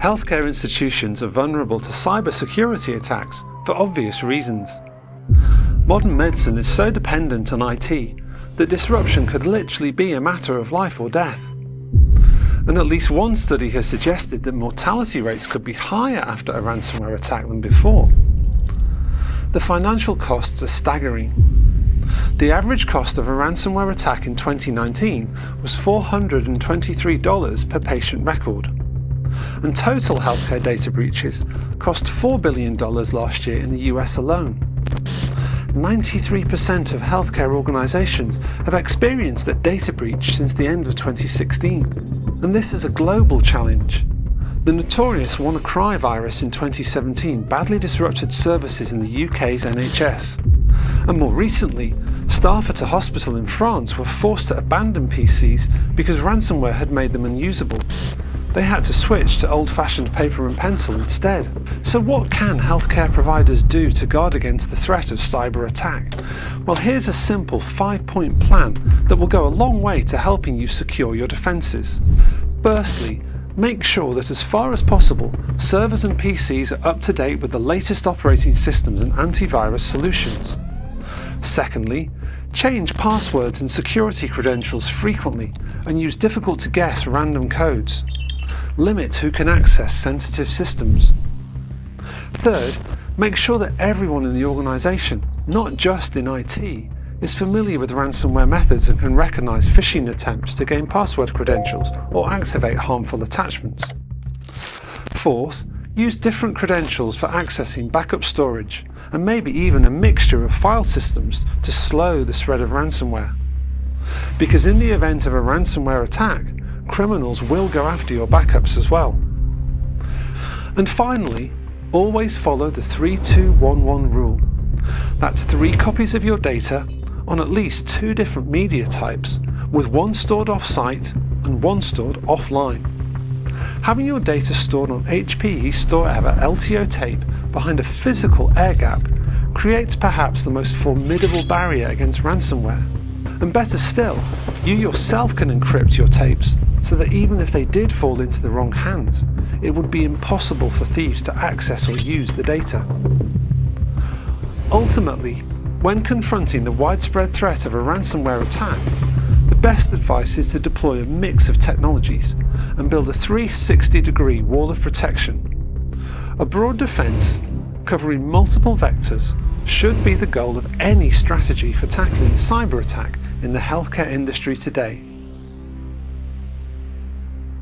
Healthcare institutions are vulnerable to cybersecurity attacks for obvious reasons. Modern medicine is so dependent on IT that disruption could literally be a matter of life or death. And at least one study has suggested that mortality rates could be higher after a ransomware attack than before. The financial costs are staggering. The average cost of a ransomware attack in 2019 was $423 per patient record. And total healthcare data breaches cost $4 billion last year in the US alone. 93% of healthcare organisations have experienced a data breach since the end of 2016. And this is a global challenge. The notorious WannaCry virus in 2017 badly disrupted services in the UK's NHS. And more recently, staff at a hospital in France were forced to abandon PCs because ransomware had made them unusable. They had to switch to old-fashioned paper and pencil instead. So what can healthcare providers do to guard against the threat of cyber attack? Well, here's a simple 5-point plan that will go a long way to helping you secure your defences. Firstly, make sure that as far as possible, servers and PCs are up to date with the latest operating systems and antivirus solutions. Secondly, change passwords and security credentials frequently and use difficult to guess random codes. Limit who can access sensitive systems. Third, make sure that everyone in the organisation, not just in IT, is familiar with ransomware methods and can recognise phishing attempts to gain password credentials or activate harmful attachments. Fourth, use different credentials for accessing backup storage and maybe even a mixture of file systems to slow the spread of ransomware. Because in the event of a ransomware attack, criminals will go after your backups as well. And finally, always follow the 3-2-1-1 rule. That's 3 copies of your data on at least 2 different media types, with one stored off-site and one stored offline. Having your data stored on HPE StoreEver LTO tape behind a physical air gap creates perhaps the most formidable barrier against ransomware. And better still, you yourself can encrypt your tapes so that even if they did fall into the wrong hands, it would be impossible for thieves to access or use the data. Ultimately, when confronting the widespread threat of a ransomware attack, the best advice is to deploy a mix of technologies and build a 360-degree wall of protection. A broad defense covering multiple vectors should be the goal of any strategy for tackling cyber attack in the healthcare industry today.